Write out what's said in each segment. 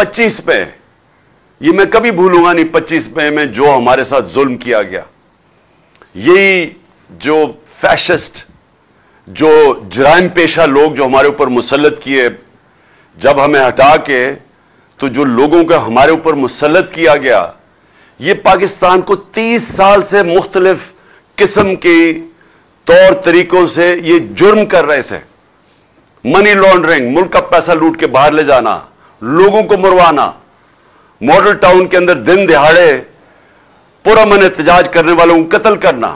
25 में, ये मैं कभी भूलूंगा नहीं, 25 मई में जो हमारे साथ जुल्म किया गया, यही जो फैशिस्ट, जो जराइम पेशा लोग जो हमारे ऊपर मुसल्लत किए, जब हमें हटा के तो जो लोगों को हमारे ऊपर मुसल्लत किया गया, ये पाकिस्तान को 30 साल से मुख्तलिफ किस्म के तौर तरीकों से ये जुर्म कर रहे थे। मनी लॉन्ड्रिंग, मुल्क का पैसा लूट के बाहर ले जाना, लोगों को मरवाना, मॉडल टाउन के अंदर दिन दिहाड़े पुरअमन एहतजाज करने वालों को कत्ल करना,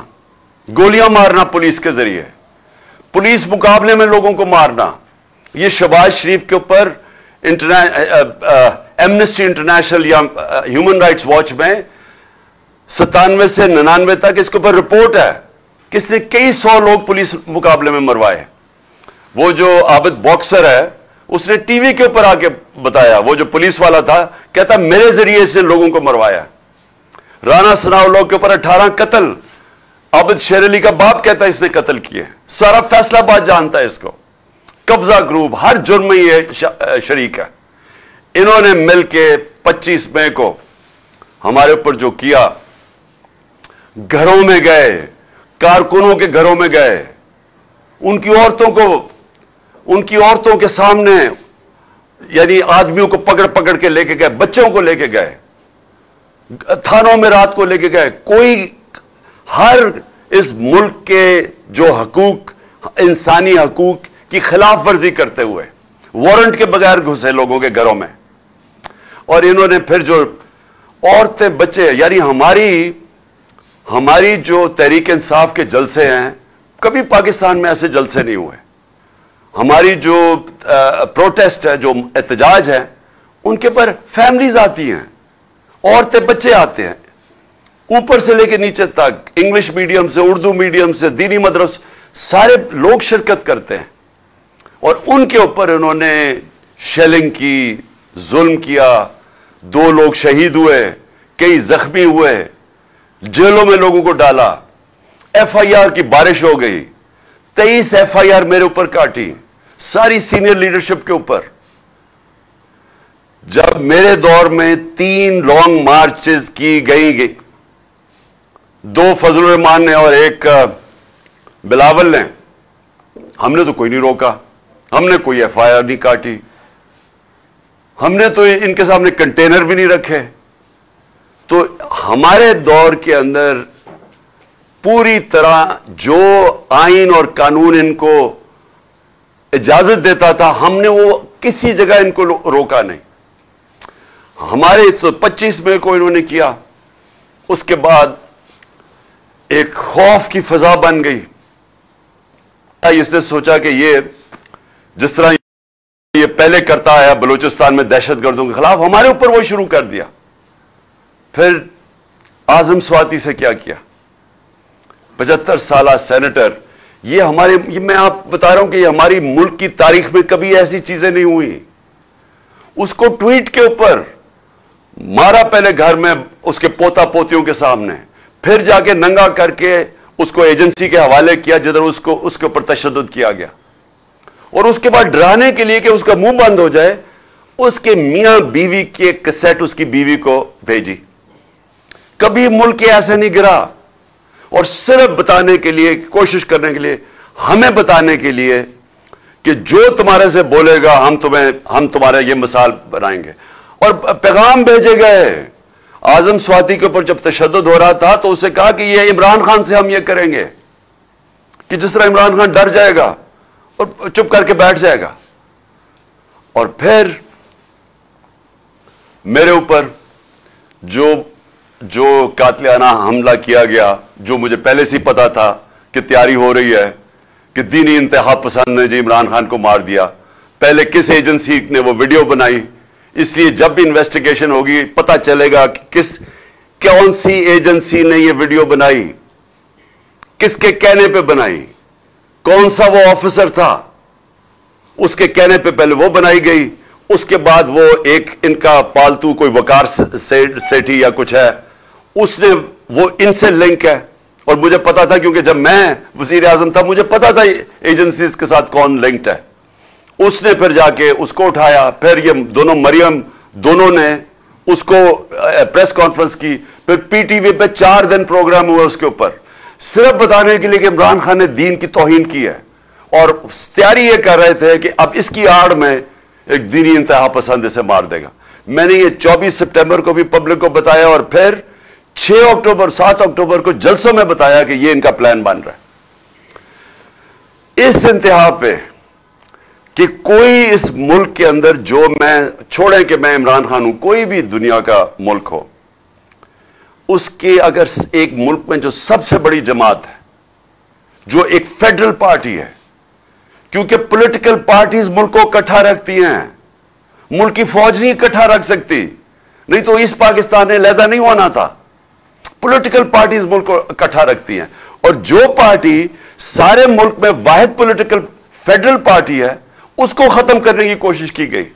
गोलियां मारना पुलिस के जरिए, पुलिस मुकाबले में लोगों को मारना। ये शहबाज शरीफ के ऊपर एमनेस्टी इंटरनेशनल या ह्यूमन राइट्स वॉच में 97 से 99 तक इसके ऊपर रिपोर्ट है कि इसने कई 100 लोग पुलिस मुकाबले में मरवाए। वो जो आबिद बॉक्सर है, उसने टीवी के ऊपर आके बताया, वो जो पुलिस वाला था कहता मेरे जरिए इसने लोगों को मरवाया। राना सनाउल्लाह के ऊपर 18 कत्ल, आबिद शेर अली का बाप कहता है इसने कत्ल किए। सारा फैसलाबाद जानता है इसको। कब्जा ग्रुप हर जुर्म में ये शरीक है। इन्होंने मिलकर 25 मई को हमारे ऊपर जो किया, घरों में गए, कारकुनों के घरों में गए, उनकी औरतों के सामने, यानी आदमियों को पकड़ पकड़ के लेके गए, बच्चों को लेके गए, थानों में रात को लेके गए। कोई हर इस मुल्क के जो हकूक, इंसानी हकूक की खिलाफ वर्जी करते हुए वारंट के बगैर घुसे लोगों के घरों में। और इन्होंने फिर जो औरतें, बच्चे, यानी हमारी जो तहरीक इंसाफ के जलसे हैं, कभी पाकिस्तान में ऐसे जलसे नहीं हुए। हमारी जो प्रोटेस्ट है, जो एहतजाज है, उनके पर फैमिलीज आती हैं, औरतें बच्चे आते हैं, ऊपर से लेकर नीचे तक, इंग्लिश मीडियम से, उर्दू मीडियम से, दीनी मदरस, सारे लोग शिरकत करते हैं। और उनके ऊपर इन्होंने शेलिंग की, जुल्म किया, 2 लोग शहीद हुए, कई जख्मी हुए, जेलों में लोगों को डाला, एफआईआर की बारिश हो गई, 23 एफआईआर मेरे ऊपर काटी, सारी सीनियर लीडरशिप के ऊपर। जब मेरे दौर में 3 लॉन्ग मार्चेस की गई, 2 फजलुर रहमान ने और 1 बिलावल ने, हमने तो कोई नहीं रोका, हमने कोई एफआईआर नहीं काटी, हमने तो इनके सामने कंटेनर भी नहीं रखे। तो हमारे दौर के अंदर पूरी तरह जो आइन और कानून इनको इजाजत देता था, हमने वो किसी जगह इनको रोका नहीं। हमारे तो 25 मई को इन्होंने किया, उसके बाद एक खौफ की फजा बन गई। इसने सोचा कि ये जिस तरह ये पहले करता आया बलूचिस्तान में दहशतगर्दों के खिलाफ, हमारे ऊपर वो शुरू कर दिया। फिर आजम स्वाति से क्या किया, 75 साल सेनेटर, ये मैं आप बता रहा हूं कि ये हमारी मुल्क की तारीख में कभी ऐसी चीजें नहीं हुई। उसको ट्वीट के ऊपर मारा, पहले घर में उसके पोता पोतियों के सामने, फिर जाके नंगा करके उसको एजेंसी के हवाले किया जिधर उसके ऊपर तशद्दुद किया गया। और उसके बाद डराने के लिए कि उसका मुंह बंद हो जाए, उसके मियां बीवी की एक कैसेट उसकी बीवी को भेजी। कभी मुल्क ऐसे नहीं गिरा। और सिर्फ बताने के लिए, कोशिश करने के लिए, हमें बताने के लिए कि जो तुम्हारे से बोलेगा हम तुम्हारे ये मिसाल बनाएंगे। और पैगाम भेजे गए। आजम स्वाति के ऊपर जब तशद्दुद हो रहा था तो उसे कहा कि ये इमरान खान से हम ये करेंगे, कि जिस तरह इमरान खान डर जाएगा और चुप करके बैठ जाएगा। और फिर मेरे ऊपर जो कातिलाना हमला किया गया, जो मुझे पहले से ही पता था कि तैयारी हो रही है कि दीनी इंतहा पसंद ने जी इमरान खान को मार दिया। पहले किस एजेंसी ने वो वीडियो बनाई, इसलिए जब भी इन्वेस्टिगेशन होगी पता चलेगा कि कौन सी एजेंसी ने ये वीडियो बनाई, किसके कहने पे बनाई, कौन सा वो ऑफिसर था, उसके कहने पे पहले वो बनाई गई। उसके बाद वो एक इनका पालतू कोई वकार सेठी या कुछ है, उसने वो इनसे लिंक है। और मुझे पता था क्योंकि जब मैं वजीर आजम था मुझे पता था एजेंसीज के साथ कौन लिंक्ड है। उसने फिर जाके उसको उठाया। फिर ये दोनों मरियम दोनों ने उसको प्रेस कॉन्फ्रेंस की, फिर पीटीवी पे 4 दिन प्रोग्राम हुआ उसके ऊपर, सिर्फ बताने के लिए कि इमरान खान ने दीन की तौहीन की है, और तैयारी ये कर रहे थे कि अब इसकी आड़ में एक दीनी इंतहा पसंद इसे मार देगा। मैंने ये 24 सितंबर को भी पब्लिक को बताया, और फिर 6 अक्टूबर 7 अक्टूबर को जलसों में बताया कि ये इनका प्लान बन रहा है। इस इंतहा पे कि कोई इस मुल्क के अंदर, जो मैं छोड़े कि मैं इमरान खान हूं, कोई भी दुनिया का मुल्क हो, उसके अगर एक मुल्क में जो सबसे बड़ी जमात है, जो एक फेडरल पार्टी है, क्योंकि पॉलिटिकल पार्टीज मुल्क को इकट्ठा रखती हैं, मुल्क की फौज नहीं इकट्ठा रख सकती, नहीं तो इस पाकिस्तान ने लहदा नहीं होना था। पॉलिटिकल पार्टीज मुल्क को इकट्ठा रखती हैं, और जो पार्टी सारे मुल्क में वाहिद पॉलिटिकल फेडरल पार्टी है, उसको खत्म करने की कोशिश की गई,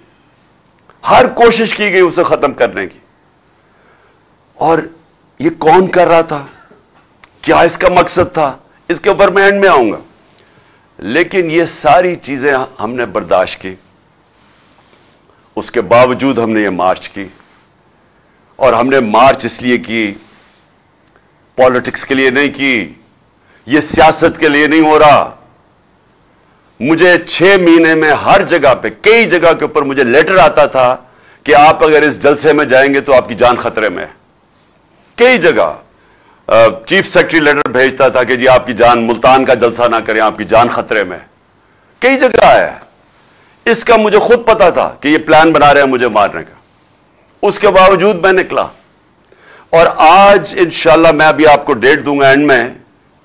हर कोशिश की गई उसे खत्म करने की। और ये कौन कर रहा था, क्या इसका मकसद था, इसके ऊपर मैं एंड में आऊंगा। लेकिन ये सारी चीजें हमने बर्दाश्त की, उसके बावजूद हमने ये मार्च की, और हमने मार्च इसलिए की, पॉलिटिक्स के लिए नहीं की, ये सियासत के लिए नहीं हो रहा। मुझे 6 महीने में हर जगह पे, कई जगह के ऊपर मुझे लेटर आता था कि आप अगर इस जलसे में जाएंगे तो आपकी जान खतरे में है। कई जगह चीफ सेक्रेटरी लेटर भेजता था कि जी आपकी जान, मुल्तान का जलसा ना करें, आपकी जान खतरे में। कई जगह आया, इसका मुझे खुद पता था कि ये प्लान बना रहे हैं मुझे मारने का। उसके बावजूद मैं निकला, और आज इंशाल्लाह मैं अभी आपको डेट दूंगा एंड में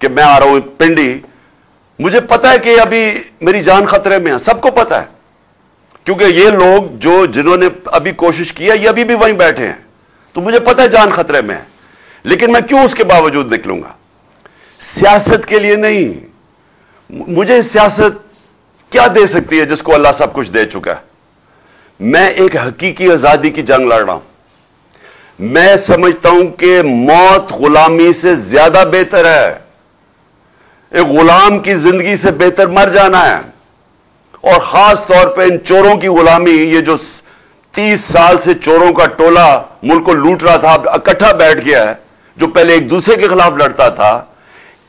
कि मैं आ रहा हूं पिंडी। मुझे पता है कि अभी मेरी जान खतरे में है, सबको पता है, क्योंकि ये लोग जिन्होंने अभी कोशिश किया, ये अभी भी वहीं बैठे हैं, तो मुझे पता है जान खतरे में है। लेकिन मैं क्यों उसके बावजूद निकलूंगा? सियासत के लिए नहीं। मुझे सियासत क्या दे सकती है जिसको अल्लाह सब कुछ दे चुका है? मैं एक हकीकी आजादी की जंग लड़ रहा हूं। मैं समझता हूं कि मौत गुलामी से ज्यादा बेहतर है। एक गुलाम की जिंदगी से बेहतर मर जाना है, और खास तौर पे इन चोरों की गुलामी, ये जो 30 साल से चोरों का टोला मुल्क को लूट रहा था, अब इकट्ठा बैठ गया है, जो पहले एक दूसरे के खिलाफ लड़ता था,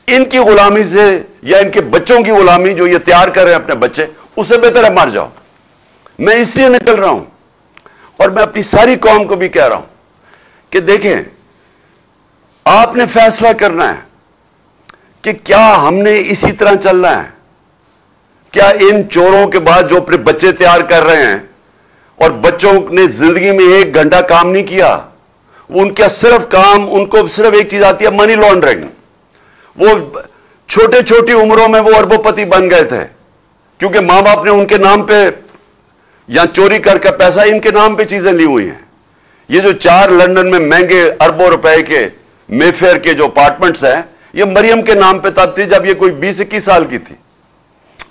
इनकी गुलामी से, या इनके बच्चों की गुलामी जो ये तैयार कर रहे हैं अपने बच्चे, उससे बेहतर है मर जाओ। मैं इसलिए निकल रहा हूं, और मैं अपनी सारी कौम को भी कह रहा हूं कि देखें, आपने फैसला करना है कि क्या हमने इसी तरह चलना है, क्या इन चोरों के बाद जो अपने बच्चे तैयार कर रहे हैं, और बच्चों ने जिंदगी में 1 घंटा काम नहीं किया, उनका सिर्फ काम, उनको सिर्फ एक चीज आती है, मनी लॉन्ड्रिंग। वो छोटे छोटी उम्रों में वो अरबोपति बन गए थे, क्योंकि मां बाप ने उनके नाम पे या चोरी करके पैसा इनके नाम पे चीजें ली हुई हैं। ये जो 4 लंदन में महंगे अरबों रुपए के मेफेयर के जो अपार्टमेंट्स हैं, ये मरियम के नाम पे तब थी जब ये कोई 20-21 साल की थी।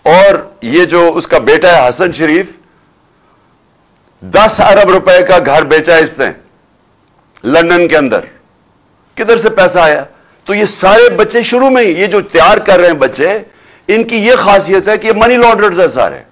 और ये जो उसका बेटा है हसन शरीफ, 10 अरब रुपए का घर बेचा इसने लंदन के अंदर। किधर से पैसा आया? तो ये सारे बच्चे शुरू में ही, ये जो तैयार कर रहे हैं बच्चे, इनकी ये खासियत है कि ये मनी लॉन्ड्रर्स है सारे।